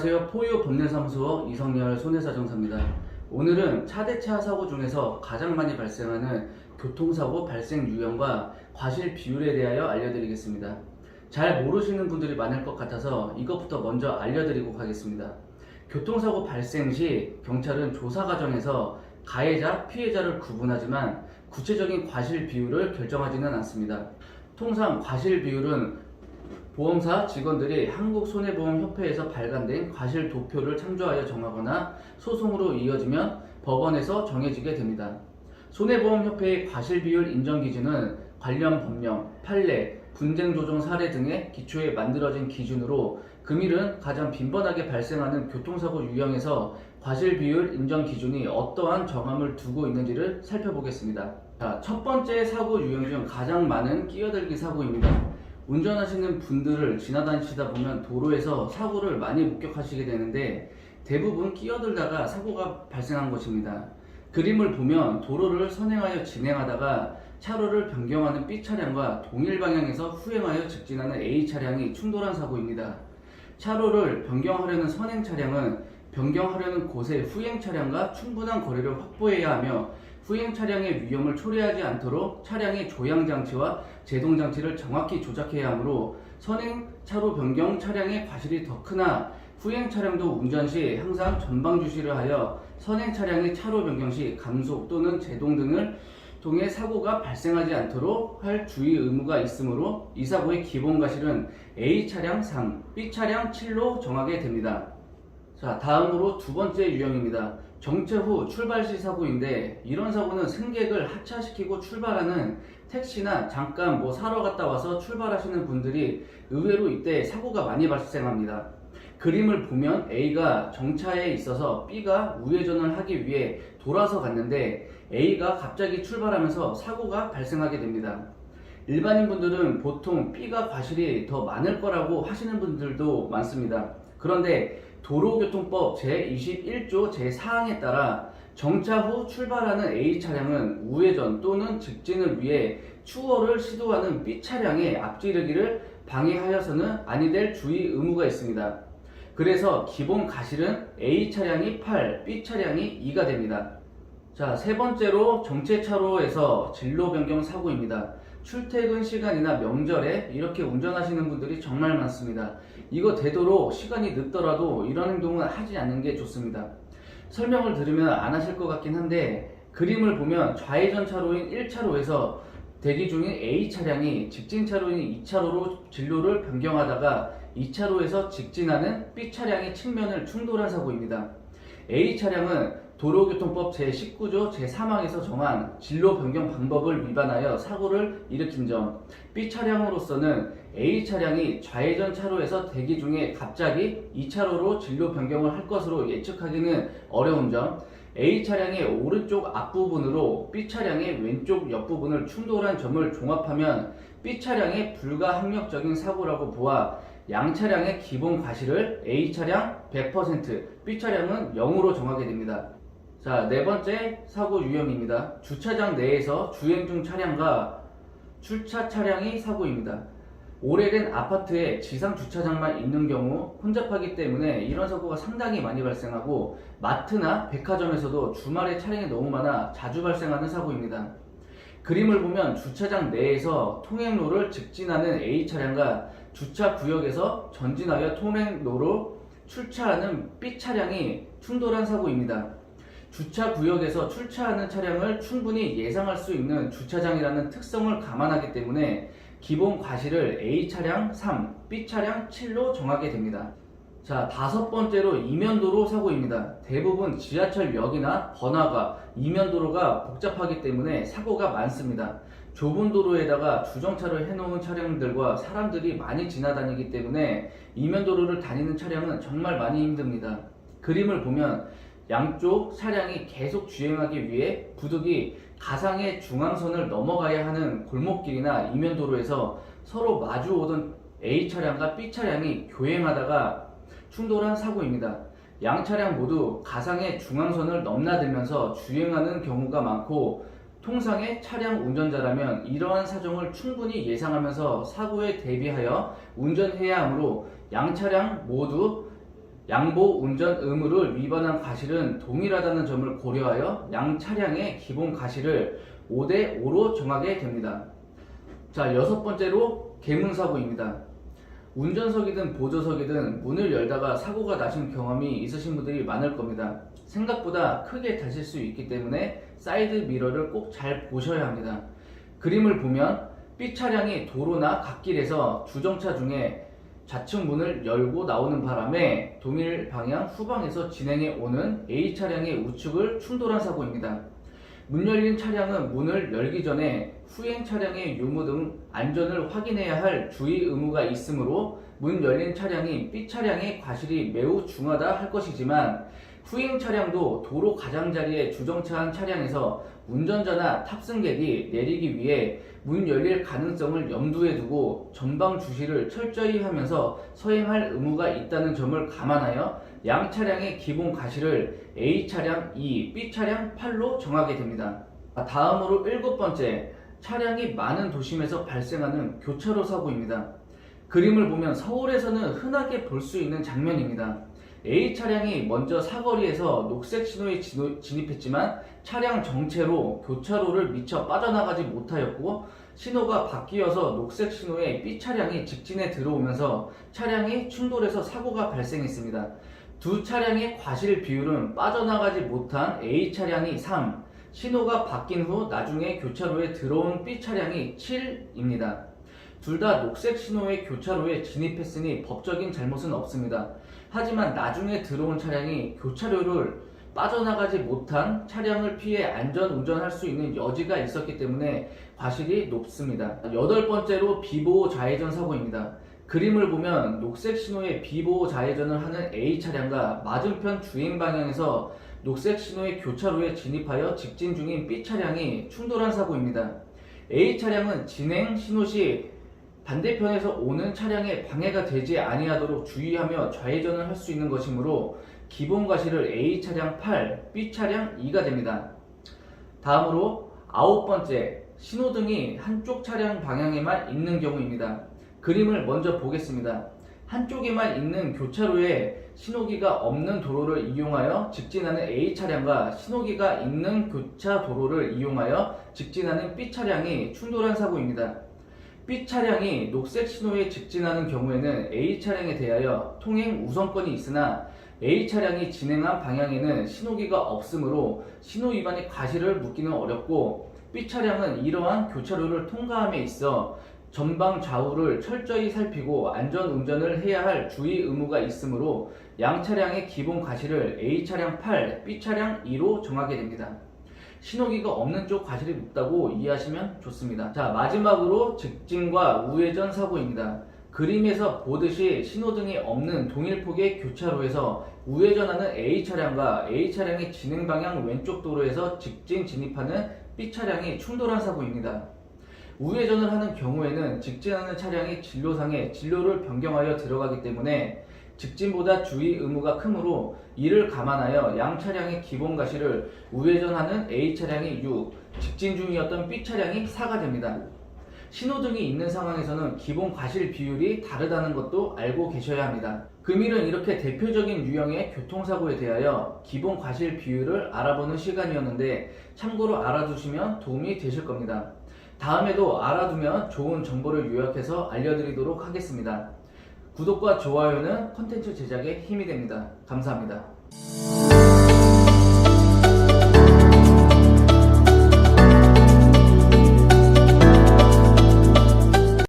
안녕하세요. 포유 법률사무소 이성열 손해사정사입니다. 오늘은 차대차 사고 중에서 가장 많이 발생하는 교통사고 발생 유형과 과실 비율에 대하여 알려드리겠습니다. 잘 모르시는 분들이 많을 것 같아서 이것부터 먼저 알려드리고 가겠습니다. 교통사고 발생 시 경찰은 조사 과정에서 가해자, 피해자를 구분하지만 구체적인 과실 비율을 결정하지는 않습니다. 통상 과실 비율은 보험사 직원들이 한국손해보험협회에서 발간된 과실 도표를 참조하여 정하거나 소송으로 이어지면 법원에서 정해지게 됩니다. 손해보험협회의 과실비율 인정기준은 관련 법령, 판례, 분쟁조정 사례 등의 기초에 만들어진 기준으로 금일은 가장 빈번하게 발생하는 교통사고 유형에서 과실비율 인정기준이 어떠한 정함을 두고 있는지를 살펴보겠습니다. 자, 첫 번째 사고 유형 중 가장 많은 끼어들기 사고입니다. 운전하시는 분들을 지나다니시다 보면 도로에서 사고를 많이 목격하시게 되는데 대부분 끼어들다가 사고가 발생한 것입니다. 그림을 보면 도로를 선행하여 진행하다가 차로를 변경하는 B 차량과 동일 방향에서 후행하여 직진하는 A 차량이 충돌한 사고입니다. 차로를 변경하려는 선행 차량은 변경하려는 곳의 후행 차량과 충분한 거리를 확보해야 하며 후행 차량의 위험을 초래하지 않도록 차량의 조향장치와 제동장치를 정확히 조작해야 하므로 선행 차로 변경 차량의 과실이 더 크나 후행 차량도 운전 시 항상 전방 주시를 하여 선행 차량의 차로 변경 시 감속 또는 제동 등을 통해 사고가 발생하지 않도록 할 주의 의무가 있으므로 이 사고의 기본 과실은 A 차량 3, B 차량 7로 정하게 됩니다. 자, 다음으로 두 번째 유형입니다. 정체 후 출발 시 사고인데 이런 사고는 승객을 하차시키고 출발하는 택시나 잠깐 사러 갔다 와서 출발하시는 분들이 의외로 이때 사고가 많이 발생합니다. 그림을 보면 A가 정차에 있어서 B가 우회전을 하기 위해 돌아서 갔는데 A가 갑자기 출발하면서 사고가 발생하게 됩니다. 일반인 분들은 보통 B가 과실이 더 많을 거라고 하시는 분들도 많습니다. 그런데 도로교통법 제21조 제4항에 따라 정차 후 출발하는 A 차량은 우회전 또는 직진을 위해 추월을 시도하는 B 차량의 앞지르기를 방해하여서는 아니 될 주의 의무가 있습니다. 그래서 기본 과실은 A 차량이 8, B 차량이 2가 됩니다. 자, 세 번째로 정체차로에서 진로 변경 사고입니다. 출퇴근 시간이나 명절에 이렇게 운전하시는 분들이 정말 많습니다. 이거 되도록 시간이 늦더라도 이런 행동은 하지 않는 게 좋습니다. 설명을 들으면 안 하실 것 같긴 한데 그림을 보면 좌회전 차로인 1차로에서 대기 중인 A 차량이 직진 차로인 2차로로 진로를 변경하다가 2차로에서 직진하는 B 차량의 측면을 충돌한 사고입니다. A 차량은 도로교통법 제19조 제3항에서 정한 진로 변경 방법을 위반하여 사고를 일으킨 점, B 차량으로서는 A 차량이 좌회전 차로에서 대기 중에 갑자기 2차로로 진로 변경을 할 것으로 예측하기는 어려운 점, A 차량의 오른쪽 앞부분으로 B 차량의 왼쪽 옆부분을 충돌한 점을 종합하면 B 차량의 불가항력적인 사고라고 보아 양 차량의 기본 과실을 A 차량 100%, B 차량은 0으로 정하게 됩니다. 자, 네 번째 사고 유형입니다. 주차장 내에서 주행 중 차량과 출차 차량이 사고입니다. 오래된 아파트에 지상 주차장만 있는 경우 혼잡하기 때문에 이런 사고가 상당히 많이 발생하고 마트나 백화점에서도 주말에 차량이 너무 많아 자주 발생하는 사고입니다. 그림을 보면 주차장 내에서 통행로를 직진하는 A 차량과 주차 구역에서 전진하여 통행로로 출차하는 B 차량이 충돌한 사고입니다. 주차 구역에서 출차하는 차량을 충분히 예상할 수 있는 주차장이라는 특성을 감안하기 때문에 기본 과실을 A 차량 3, B 차량 7로 정하게 됩니다. 자, 다섯 번째로 이면도로 사고입니다. 대부분 지하철역이나 번화가, 이면도로가 복잡하기 때문에 사고가 많습니다. 좁은 도로에다가 주정차를 해놓은 차량들과 사람들이 많이 지나다니기 때문에 이면도로를 다니는 차량은 정말 많이 힘듭니다. 그림을 보면 양쪽 차량이 계속 주행하기 위해 부득이 가상의 중앙선을 넘어가야 하는 골목길이나 이면도로에서 서로 마주 오던 A 차량과 B 차량이 교행하다가 충돌한 사고입니다. 양 차량 모두 가상의 중앙선을 넘나들면서 주행하는 경우가 많고 통상의 차량 운전자라면 이러한 사정을 충분히 예상하면서 사고에 대비하여 운전해야 하므로 양 차량 모두 양보 운전 의무를 위반한 과실은 동일하다는 점을 고려하여 양 차량의 기본 과실을 5대 5로 정하게 됩니다. 자, 여섯 번째로 계문사고입니다. 운전석이든 보조석이든 문을 열다가 사고가 나신 경험이 있으신 분들이 많을 겁니다. 생각보다 크게 다칠 수 있기 때문에 사이드 미러를 꼭 잘 보셔야 합니다. 그림을 보면 B 차량이 도로나 갓길에서 주정차 중에 좌측 문을 열고 나오는 바람에 동일 방향 후방에서 진행해 오는 A 차량의 우측을 충돌한 사고입니다. 문 열린 차량은 문을 열기 전에 후행 차량의 유무 등 안전을 확인해야 할 주의 의무가 있으므로 문 열린 차량이 B 차량의 과실이 매우 중하다 할 것이지만 후행 차량도 도로 가장자리에 주정차한 차량에서 운전자나 탑승객이 내리기 위해 문 열릴 가능성을 염두에 두고 전방 주시를 철저히 하면서 서행할 의무가 있다는 점을 감안하여 양 차량의 기본 과실을 A 차량 2, B 차량 8로 정하게 됩니다. 다음으로 일곱 번째, 차량이 많은 도심에서 발생하는 교차로 사고입니다. 그림을 보면 서울에서는 흔하게 볼 수 있는 장면입니다. A 차량이 먼저 사거리에서 녹색 신호에 진입했지만 차량 정체로 교차로를 미처 빠져나가지 못하였고 신호가 바뀌어서 녹색 신호에 B 차량이 직진해 들어오면서 차량이 충돌해서 사고가 발생했습니다. 두 차량의 과실 비율은 빠져나가지 못한 A 차량이 3, 신호가 바뀐 후 나중에 교차로에 들어온 B 차량이 7입니다. 둘 다 녹색 신호의 교차로에 진입했으니 법적인 잘못은 없습니다. 하지만 나중에 들어온 차량이 교차로를 빠져나가지 못한 차량을 피해 안전 운전할 수 있는 여지가 있었기 때문에 과실이 높습니다. 여덟 번째로 비보호 좌회전 사고입니다. 그림을 보면 녹색 신호에 비보호 좌회전을 하는 A 차량과 맞은편 주행 방향에서 녹색 신호의 교차로에 진입하여 직진 중인 B 차량이 충돌한 사고입니다. A 차량은 진행 신호 시 반대편에서 오는 차량에 방해가 되지 아니하도록 주의하며 좌회전을 할 수 있는 것이므로 기본 과실을 A 차량 8, B 차량 2가 됩니다. 다음으로 아홉 번째, 신호등이 한쪽 차량 방향에만 있는 경우입니다. 그림을 먼저 보겠습니다. 한쪽에만 있는 교차로에 신호기가 없는 도로를 이용하여 직진하는 A 차량과 신호기가 있는 교차 도로를 이용하여 직진하는 B 차량이 충돌한 사고입니다. B 차량이 녹색 신호에 직진하는 경우에는 A 차량에 대하여 통행 우선권이 있으나 A 차량이 진행한 방향에는 신호기가 없으므로 신호 위반의 과실을 묻기는 어렵고 B 차량은 이러한 교차로를 통과함에 있어 전방 좌우를 철저히 살피고 안전 운전을 해야 할 주의 의무가 있으므로 양 차량의 기본 과실을 A 차량 8, B 차량 2로 정하게 됩니다. 신호기가 없는 쪽 과실이 높다고 이해하시면 좋습니다. 자, 마지막으로 직진과 우회전 사고입니다. 그림에서 보듯이 신호등이 없는 동일폭의 교차로에서 우회전하는 A 차량과 A 차량의 진행 방향 왼쪽 도로에서 직진 진입하는 B 차량이 충돌한 사고입니다. 우회전을 하는 경우에는 직진하는 차량이 진로상에 진로를 변경하여 들어가기 때문에 직진보다 주의 의무가 크므로 이를 감안하여 양 차량의 기본 과실을 우회전하는 A 차량이 6, 직진 중이었던 B 차량이 4가 됩니다. 신호등이 있는 상황에서는 기본 과실 비율이 다르다는 것도 알고 계셔야 합니다. 금일은 이렇게 대표적인 유형의 교통사고에 대하여 기본 과실 비율을 알아보는 시간이었는데 참고로 알아두시면 도움이 되실 겁니다. 다음에도 알아두면 좋은 정보를 요약해서 알려드리도록 하겠습니다. 구독과 좋아요는 콘텐츠 제작에 힘이 됩니다. 감사합니다.